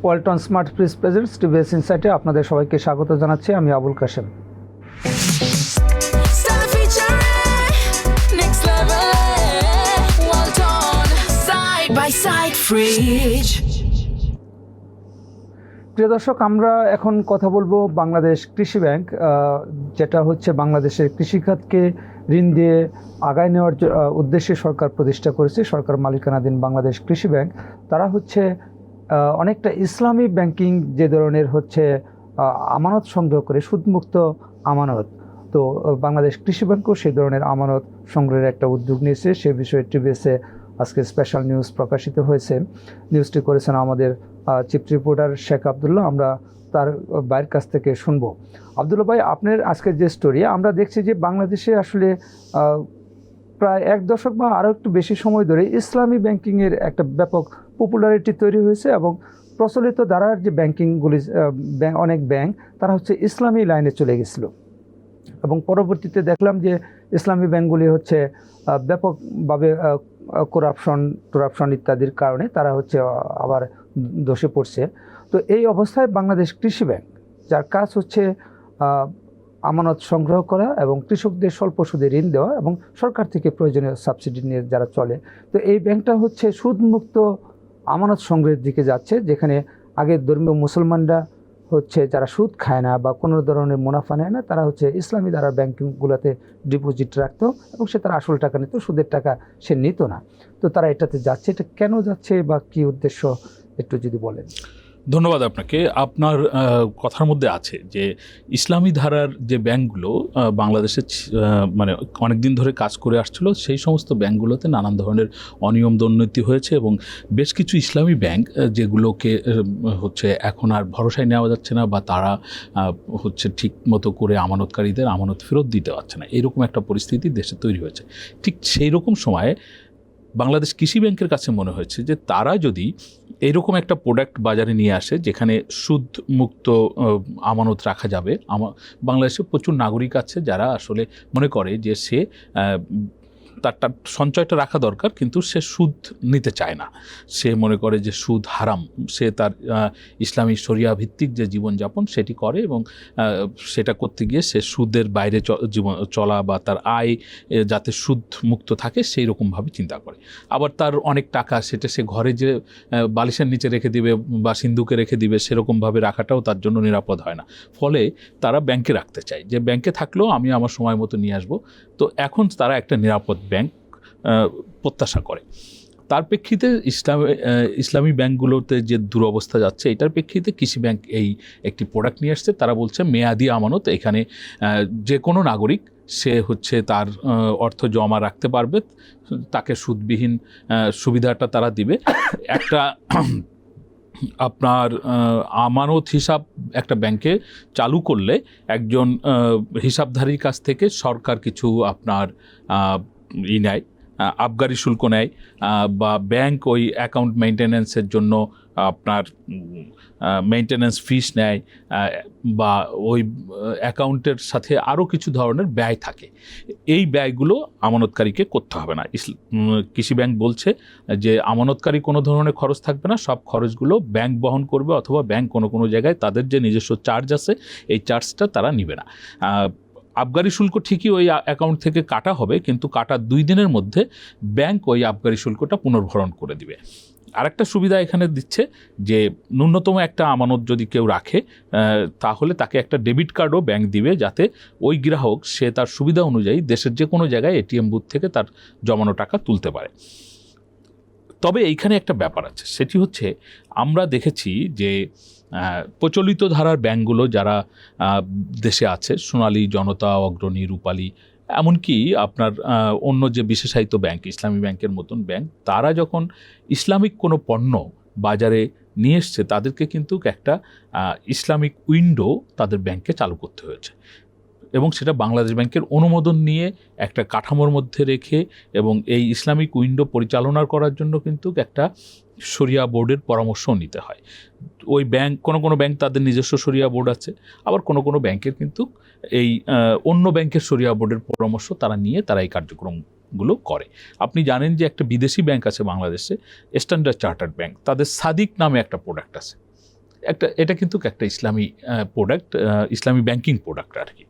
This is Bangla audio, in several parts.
Walton smart fridge presents TVS ইনসাইটে আপনাদের সবাইকে স্বাগত জানাচ্ছি। আমি আবুল কাশেম। প্রিয় দর্শক, আমরা এখন কথা বলবো বাংলাদেশ কৃষি ব্যাংক, যেটা হচ্ছে বাংলাদেশের কৃষিখাতকে ঋণ দিয়ে আগায় নেওয়ার উদ্দেশ্যে সরকার প্রতিষ্ঠা করেছে। সরকার মালিকানাধীন বাংলাদেশ কৃষি ব্যাংক, তারা হচ্ছে অনেকটা ইসলামী ব্যাংকিং যে ধরনের হচ্ছে আমানত সংগ্রহ করে, সুদমুক্ত আমানত। তো বাংলাদেশ কৃষি ব্যাংকও সেই ধরনের আমানত সংগ্রহের একটা উদ্যোগ নিয়েছে। সে বিষয়ে টিভিএসে আজকে স্পেশাল নিউজ প্রকাশিত হয়েছে। নিউজটি করেছেন আমাদের চিফ রিপোর্টার শেখ আবদুল্লাহ। আমরা তার ভাইয়ের কাছ থেকে শুনবো। আবদুল্লাহ ভাই, আপনার আজকের যে স্টোরি, আমরা দেখছি যে বাংলাদেশে আসলে প্রায় এক দশক বা আরও একটু বেশি সময় ধরে ইসলামী ব্যাংকিংয়ের একটা ব্যাপক পপুলারিটি তৈরি হয়েছে এবং প্রচলিত ধারার যে ব্যাংকিংগুলি, অনেক ব্যাংক তারা হচ্ছে ইসলামী লাইনে চলে গেছিলো এবং পরবর্তীতে দেখলাম যে ইসলামী ব্যাংকগুলি হচ্ছে ব্যাপকভাবে করাপশন ইত্যাদির কারণে তারা হচ্ছে আবার ধসে পড়ছে। তো এই অবস্থায় বাংলাদেশ কৃষি ব্যাংক, যার কাজ হচ্ছে আমানত সংগ্রহ করা এবং কৃষকদের স্বল্প সুদে ঋণ দেওয়া এবং সরকার থেকে প্রয়োজনীয় সাবসিডি নিয়ে যারা চলে, তো এই ব্যাংকটা হচ্ছে সুদমুক্ত আমানত সংগ্রহের দিকে যাচ্ছে, যেখানে আগে ধর্মীয় মুসলমানরা হচ্ছে যারা সুদ খায় না বা কোনো ধরনের মুনাফা নেয় না, তারা হচ্ছে ইসলামী দ্বারা ব্যাংকিংগুলোতে ডিপোজিট রাখতো এবং সে তার আসল টাকা নিত, সুদের টাকা সে নিত না। তো তারা এটাতে যাচ্ছে, এটা কেন যাচ্ছে বা কী উদ্দেশ্য একটু যদি বলেন। ধন্যবাদ আপনাকে। আপনার কথার মধ্যে আছে যে ইসলামী ধারার যে ব্যাংকগুলো বাংলাদেশে মানে অনেক দিন ধরে কাজ করে আসছিল, সেই সমস্ত ব্যাংকগুলোতে নানান ধরনের অনিয়ম দুর্নীতি হয়েছে এবং বেশ কিছু ইসলামী ব্যাংক যেগুলোকে হচ্ছে এখন আর ভরসায় নেওয়া যাচ্ছে না বা তারা হচ্ছে ঠিক মতো করে আমানতকারীদের আমানত ফেরত দিতে পারছে না, এরকম একটা পরিস্থিতি দেশে তৈরি হয়েছে। ঠিক সেই রকম সময়ে বাংলাদেশ কৃষি ব্যাংকের কাছে মনে হয়েছে যে তারা যদি এইরকম একটা প্রোডাক্ট বাজারে নিয়ে আসে যেখানে সুদ মুক্ত আমানত রাখা যাবে। বাংলাদেশে প্রচুর নাগরিক আছে যারা আসলে মনে করে যে সে তার সঞ্চয়টা রাখা দরকার, কিন্তু সে সুদ নিতে চায় না। সে মনে করে যে সুদ হারাম, সে তার ইসলামী শরিয়া ভিত্তিক যে জীবনযাপন সেটি করে এবং সেটা করতে গিয়ে সে সুদের বাইরে জীবন চলা বা তার আয় যাতে সুদ মুক্ত থাকে সেই রকমভাবে চিন্তা করে। আবার তার অনেক টাকা, সেটা সে ঘরে যে বালিশের নিচে রেখে দিবে বা সিন্ধুকে রেখে দিবে, সেরকমভাবে রাখাটাও তার জন্য নিরাপদ হয় না। ফলে তারা ব্যাংকে রাখতে চায়, যে ব্যাংকে থাকলেও আমি আমার সময় মতো নিয়ে আসবো। তো এখন তারা একটা নিরাপদ ব্যাংক প্রত্যাশা করে। তার প্রেক্ষিতে ইসলামী ব্যাংকগুলোতে যে দুরবস্থা যাচ্ছে, এটার প্রেক্ষিতে কৃষি ব্যাংক এই একটি প্রোডাক্ট নিয়ে আসছে। তারা বলছে মেয়াদি আমানত, এখানে যে কোনো নাগরিক সে হচ্ছে তার অর্থ জমা রাখতে পারবে, তাকে সুদবিহীন সুবিধাটা তারা দিবে। একটা আপনার আমানত হিসাব একটা ব্যাংকে চালু করলে একজন হিসাবধারীর কাছ থেকে সরকার কিছু আপনার নেয়, আবগারি শুল্ক নেয়, বা ব্যাংক ওই অ্যাকাউন্ট মেনটেন্যান্সের জন্য আপনার মেনটেন্যান্স ফিস নেয়, বা ওই অ্যাকাউন্টের সাথে আরও কিছু ধরনের ব্যয় থাকে। এই ব্যয়গুলো আমানতকারীকে করতে হবে না। কৃষি ব্যাংক বলছে যে আমানতকারী কোনো ধরনের খরচ থাকবে না, সব খরচগুলো ব্যাংক বহন করবে, অথবা ব্যাংক কোনো জায়গায় তাদের যে নিজস্ব চার্জ আছে এই চার্জটা তারা নিবে না। আবগারি শুল্ক ঠিকই ওই অ্যাকাউন্ট থেকে কাটা হবে, কিন্তু কাটার 2 দিনের মধ্যে ব্যাংক ওই আবগারি শুল্কটা পুনর্ভরণ করে দিবে। আরেকটা সুবিধা এখানে দিচ্ছে যে ন্যূনতম একটা আমানত যদি কেউ রাখে তাহলে তাকে একটা ডেবিট কার্ডও ব্যাংক দিবে, যাতে ওই গ্রাহক সে তার সুবিধা অনুযায়ী দেশের যে কোনো জায়গায় এটিএম বুথ থেকে তার জমানো টাকা তুলতে পারে। তবে এইখানে একটা ব্যাপার আছে, সেটি হচ্ছে আমরা দেখেছি যে প্রচলিত ধারার ব্যাংকগুলো যারা দেশে আছে, সোনালী, জনতা, অগ্রণী, রূপালী, এমনকি আপনার অন্য যে বিশেষায়িত ব্যাংক, ইসলামী ব্যাংকের মতন ব্যাংক, তারা যখন ইসলামিক কোনো পণ্য বাজারে নিয়ে এসছে তাদেরকে কিন্তু একটা ইসলামিক উইন্ডো তাদের ব্যাংকে চালু করতে হয়েছে এবং সেটা বাংলাদেশ ব্যাংকের অনুমোদন নিয়ে একটা কাঠামোর মধ্যে রেখে, এবং এই ইসলামিক উইন্ডো পরিচালনা করার জন্য কিন্তু একটা শরিয়া বোর্ডের পরামর্শও নিতে হয়। ওই ব্যাংক, কোনো ব্যাংক তাদের নিজস্ব শরিয়া বোর্ড আছে, আবার কোনো ব্যাংকের কিন্তু এই অন্য ব্যাংকের শরিয়া বোর্ডের পরামর্শ তারা নিয়ে তারা এই কার্যক্রমগুলো করে। আপনি জানেন যে একটা বিদেশি ব্যাংক আছে বাংলাদেশে, স্ট্যান্ডার্ড চার্টার্ড ব্যাংক, তাদের সাদিক নামে একটা প্রোডাক্ট আছে। এটা কিন্তু একটা ইসলামী প্রোডাক্ট, ইসলামী ব্যাংকিং প্রোডাক্ট আর কি।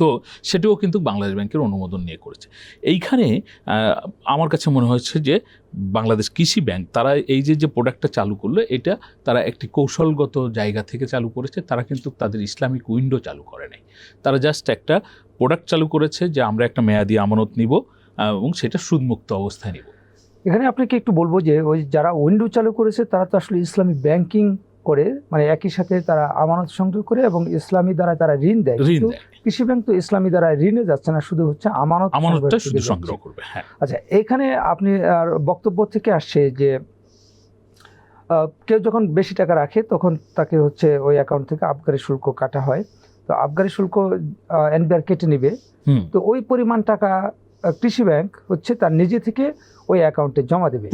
তো সেটাও কিন্তু বাংলাদেশ ব্যাংকের অনুমোদন নিয়ে করেছে। এইখানে আমার কাছে মনে হচ্ছে যে বাংলাদেশ কৃষি ব্যাংক তারা এই যে প্রোডাক্টটা চালু করলো, এটা তারা একটি কৌশলগত জায়গা থেকে চালু করেছে। তারা কিন্তু তাদের ইসলামিক উইন্ডো চালু করে নাই, তারা জাস্ট একটা প্রোডাক্ট চালু করেছে যে আমরা একটা মেয়াদি আমানত নিব এবং সেটা সুদমুক্ত অবস্থায় নিব। এখানে আপনাকে একটু বলবো যে ওই যারা উইন্ডো চালু করেছে তারা তো আসলে ইসলামী ব্যাংকিং করে, মানে একই সাথে তারা আমানত সংগ্রহ করে এবং ইসলামী দ্বারা তারা ঋণ দেয়। কৃষি ব্যাংক তো ইসলামী দ্বারা ঋণে যাচ্ছে না, শুধু হচ্ছে আমানতটা শুধু সংগ্রহ করবে। হ্যাঁ, আচ্ছা, এখানে আপনি বক্তব্য থেকে আসছে যে কেউ যখন বেশি টাকা রাখে তখন তাকে হচ্ছে ওই অ্যাকাউন্ট থেকে আবগারি শুল্ক কাটা হয়। তো আবগারি শুল্ক এনবিআর কেটে নেবে। তো ওই পরিমাণ টাকা কৃষি ব্যাংক হচ্ছে তার নিজে থেকে ওই অ্যাকাউন্টে জমা দেবে।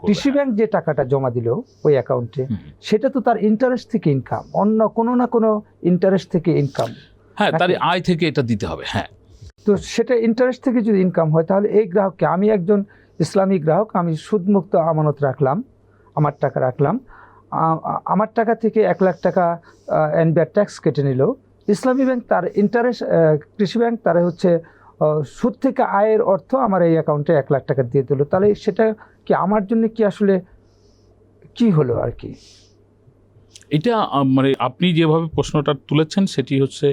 কৃষি ব্যাংক যে টাকাটা জমা দিল ওই অ্যাকাউন্টে, সেটা তো তার ইন্টারেস্ট থেকে ইনকাম, অন্য কোনো না কোনো ইন্টারেস্ট থেকে ইনকাম। হ্যাঁ, তার আয় থেকে এটা দিতে হবে। হ্যাঁ, তো সেটা ইন্টারেস্ট থেকে যদি ইনকাম হয় তাহলে এই গ্রাহককে, আমি একজন ইসলামী গ্রাহক, আমি সুদমুক্ত আমানত রাখলাম, আমার টাকা রাখলাম, আমার টাকা থেকে 1 লাখ টাকা এনবিআর ট্যাক্স কেটে নিল। ইসলামী ব্যাংক তার ইন্টারেস্ট, কৃষি ব্যাংক তারা হচ্ছে সুদ থেকে আয়ের অর্থ আমার এই অ্যাকাউন্টে 1 লাখ টাকা দিয়ে দিল। তাহলে সেটা কি আমার জন্য কি আসলে কি হলো আর কি? এটা মানে আপনি যেভাবে প্রশ্নটা তুলেছেন সেটি হচ্ছে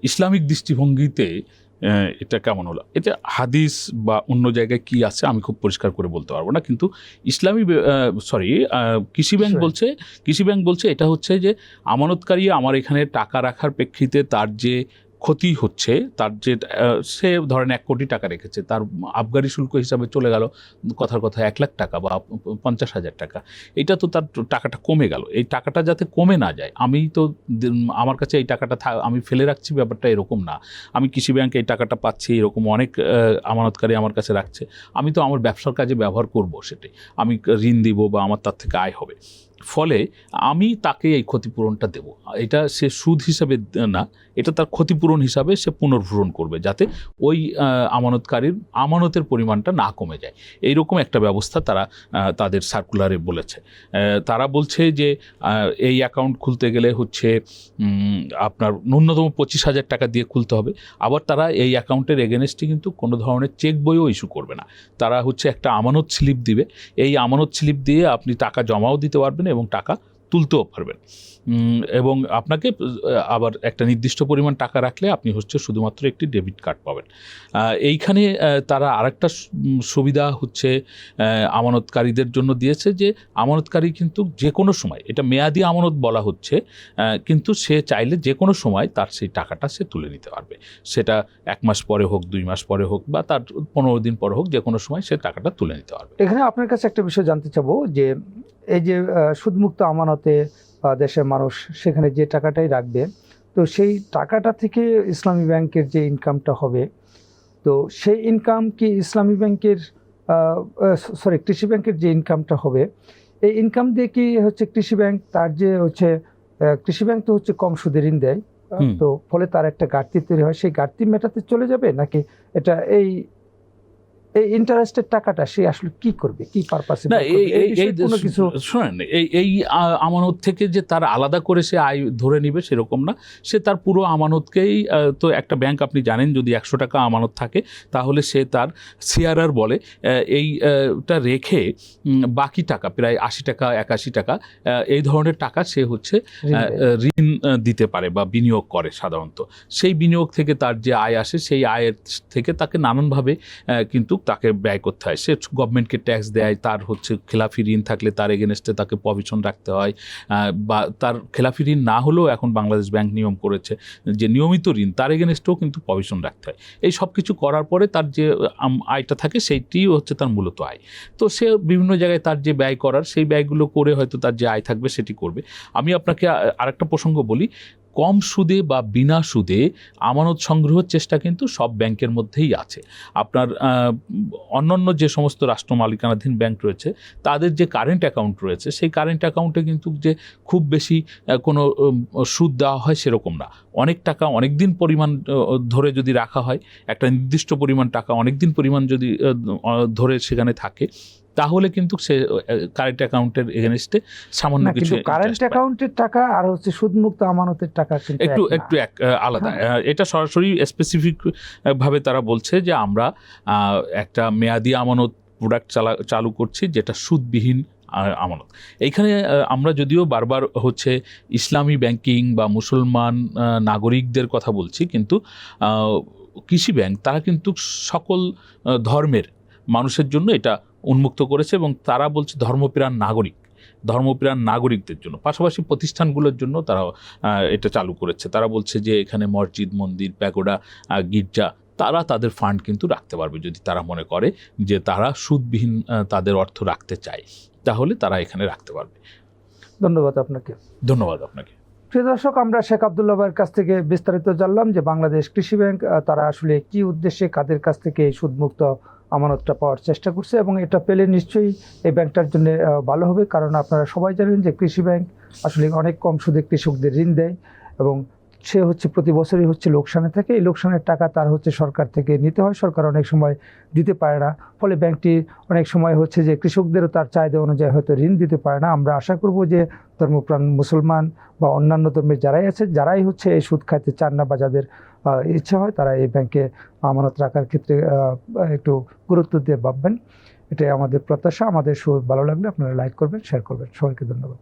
ইসলামিক দৃষ্টিভঙ্গিতে এটা কেমন হলো। এটা হাদিস বা অন্য জায়গায় কি আছে আমি খুব পরিষ্কার করে বলতে পারবো না, কিন্তু ইসলামী কৃষি ব্যাংক বলছে এটা হচ্ছে যে আমানতকারী আমার এখানে টাকা রাখার প্রেক্ষিতে তার যে ক্ষতি হচ্ছে, তার যে সে ধরেন 1 কোটি টাকা রেখেছে, তার আবগারি শুল্ক হিসাবে চলে গেল কথার কথা 1 লাখ টাকা বা 50,000 টাকা। এটা তো তার টাকাটা কমে গেল। এই টাকাটা যাতে কমে না যায়, আমি তো আমার কাছে এই টাকাটা আমি ফেলে রাখছি, ব্যাপারটা এরকম না। আমি কৃষি ব্যাংকে এই টাকাটা পাচ্ছি, এরকম অনেক আমানতকারী আমার কাছে রাখছে, আমি তো আমার ব্যবসার কাজে ব্যবহার করব, সেটাই আমি ঋণ দিব বা আমার তার থেকে আয় হবে। ফলে আমি তাকে এই ক্ষতিপূরণটা দেব। এটা সে সুদ হিসাবে না, এটা তার ক্ষতিপূরণ হিসাবে সে পুনর্ভরণ করবে, যাতে ওই আমানতকারীর আমানতের পরিমাণটা না কমে যায়। এইরকম একটা ব্যবস্থা তারা তাদের সার্কুলারে বলেছে। তারা বলছে যে এই অ্যাকাউন্ট খুলতে গেলে হচ্ছে আপনার ন্যূনতম 25,000 টাকা দিয়ে খুলতে হবে। আবার তারা এই অ্যাকাউন্টের এগেনস্টে কিন্তু কোনো ধরনের চেক বইও ইস্যু করবে না। তারা হচ্ছে একটা আমানত স্লিপ দিবে। এই আমানত স্লিপ দিয়ে আপনি টাকা জমাও দিতে পারবেন এবং টাকা তুলতেও পারবেন। এবং আপনাকে আবার একটা নির্দিষ্ট পরিমাণ টাকা রাখলে আপনি হচ্ছে শুধুমাত্র একটি ডেবিট কার্ড পাবেন। এইখানে তারা আরেকটা সুবিধা হচ্ছে আমানতকারীদের জন্য দিয়েছে, যে আমানতকারী কিন্তু যে কোনো সময়, এটা মেয়াদি আমানত বলা হচ্ছে, কিন্তু সে চাইলে যে কোনো সময় তার সেই টাকাটা সে তুলে নিতে পারবে। সেটা 1 মাস পরে হোক, 2 মাস পরে হোক, বা তার 15 দিন পরে হোক, যে কোনো সময় সে টাকাটা তুলে নিতে পারবে। এখানে আপনার কাছে একটা বিষয় জানতে চাবো যে এই যে সুদমুক্ত আমানতে দেশের মানুষ সেখানে যে টাকাটাই রাখবে, তো সেই টাকাটা থেকে ইসলামী ব্যাংকের যে ইনকামটা হবে, তো সেই ইনকাম কি ইসলামী ব্যাংকের কৃষি ব্যাংকের যে ইনকামটা হবে, এই ইনকাম দিয়ে কি হচ্ছে কৃষি ব্যাংক তার যে হচ্ছে কৃষি ব্যাংক তো হচ্ছে কম সুদে ঋণ দেয়, তো ফলে তার একটা ঘাটতি তৈরি হয়, সেই ঘাটতি মেটাতে চলে যাবে, নাকি এটা এই ইন্টারেস্টের টাকাটা সে আসলে কি করবে, কি পারপাসে? না, শোনেন, এই আমানত থেকে যে তার আলাদা করে সে আয় ধরে নিবে সেরকম না। সে তার পুরো আমানতকেই, তো একটা ব্যাংক আপনি জানেন যদি 100 টাকা আমানত থাকে তাহলে সে তার সিআরআর বলে এইটা রেখে বাকি টাকা প্রায় 80 টাকা 81 টাকা এই ধরনের টাকা সে হচ্ছে ঋণ দিতে পারে বা বিনিয়োগ করে সাধারণত। সেই বিনিয়োগ থেকে তার যে আয় আসে, সেই আয়ের থেকে তাকে নানানভাবে কিন্তু তাকে ব্যয় করতে হয়। সে গভর্নমেন্টকে ট্যাক্স দেয়, তার হচ্ছে খেলাফি ঋণ থাকলে তার এগেনস্টে তাকে প্রভিশন রাখতে হয়, বা তার খেলাফি ঋণ না হলেও এখন বাংলাদেশ ব্যাংক নিয়ম করেছে যে নিয়মিত ঋণ তার এগেনস্টেও কিন্তু প্রভিশন রাখতে হয়। এই সব কিছু করার পরে তার যে আয়টা থাকে সেইটিই হচ্ছে তার মূলত আয়। তো সে বিভিন্ন জায়গায় তার যে ব্যয় করার, সেই ব্যয়গুলো করে হয়তো তার যে আয় থাকবে সেটি করবে। আমি আপনাকে আরেকটা প্রসঙ্গ বলি, কম সুদে বা বিনা সুদে আমানত সংগ্রহের চেষ্টা কিন্তু সব ব্যাংকের মধ্যেই আছে। আপনার অন্যান্য যে সমস্ত রাষ্ট্র মালিকানাধীন ব্যাংক রয়েছে তাদের যে কারেন্ট অ্যাকাউন্ট রয়েছে, সেই কারেন্ট অ্যাকাউন্টে কিন্তু যে খুব বেশি কোনো সুদ দেওয়া হয় সেরকম না। অনেক টাকা অনেক দিন পরিমাণ ধরে যদি রাখা হয়, একটা নির্দিষ্ট পরিমাণ টাকা অনেক দিন পরিমাণ যদি ধরে সেখানে থাকে, তাহলে কিন্তু সে কারেন্ট অ্যাকাউন্টের এগেনস্টে সামান্য না, কিছু কিন্তু কারেন্ট interest পায়। অ্যাকাউন্টের টাকা আর হচ্ছে সুদমুক্ত আমানতের টাকা কিন্তু একটু এক না। একটু আলাদা। এটা সরাসরি স্পেসিফিক ভাবে তারা বলছে যে আমরা একটা মেয়াদি আমানত প্রোডাক্ট চালু করছি যেটা সুদবিহীন আমানত। এইখানে আমরা যদিও বারবার হচ্ছে ইসলামী ব্যাংকিং বা মুসলমান নাগরিকদের কথা বলছি, কিন্তু কৃষি ব্যাংক তারা কিন্তু সকল ধর্মের মানুষের জন্য এটা উন্মুক্ত করেছে এবং তারা বলছে ধর্মপ্রাণ নাগরিকদের জন্য, পাশাপাশি প্রতিষ্ঠানগুলোর জন্য তারা এটা চালু করেছে। তারা বলছে যে এখানে মসজিদ, মন্দির, প্যাগোডা, গির্জা তারা তাদের ফান্ড কিন্তু রাখতে পারবে যদি তারা মনে করে যে তারা সুদবিহীন তাদের অর্থ রাখতে চায়, তাহলে তারা এখানে রাখতে পারবে। ধন্যবাদ আপনাকে। ধন্যবাদ আপনাকে। প্রিয় দর্শক, আমরা শেখ আবদুল্লাহ ভাইয়ের কাছ থেকে বিস্তারিত জানলাম যে বাংলাদেশ কৃষি ব্যাংক তারা আসলে কি উদ্দেশ্যে কাদের কাছ থেকে এই সুদমুক্ত আমানতটা পাওয়ার চেষ্টা করছে, এবং এটা পেলে নিশ্চয়ই এই ব্যাংকটার জন্য ভালো হবে। কারণ আপনারা সবাই জানেন যে কৃষি ব্যাংক আসলে অনেক কম সুদে কৃষকদের ঋণ দেয়, এবং সে হচ্ছে প্রতি বছরই হচ্ছে লোকসানে থাকে। এই লোকসানের টাকা তার হচ্ছে সরকার থেকে নিতে হয়, সরকার অনেক সময় দিতে পারে না, ফলে ব্যাংকটি অনেক সময় হচ্ছে যে কৃষকদেরও তার চাহিদা অনুযায়ী হয়তো ঋণ দিতে পারে না। আমরা আশা করব যে ধর্মপ্রাণ মুসলমান বা অন্যান্য ধর্মের যারাই আছে, যারাই হচ্ছে এই সুদ খাইতে চান না বা যাদের ইচ্ছা হয়, তারা এই ব্যাংকে আমানত রাখার ক্ষেত্রে একটু গুরুত্ব দিয়ে ভাববেন। এটাই আমাদের প্রত্যাশা। আমাদের শো ভালো লাগলে আপনারা লাইক করবেন, শেয়ার করবেন। সবাইকে ধন্যবাদ।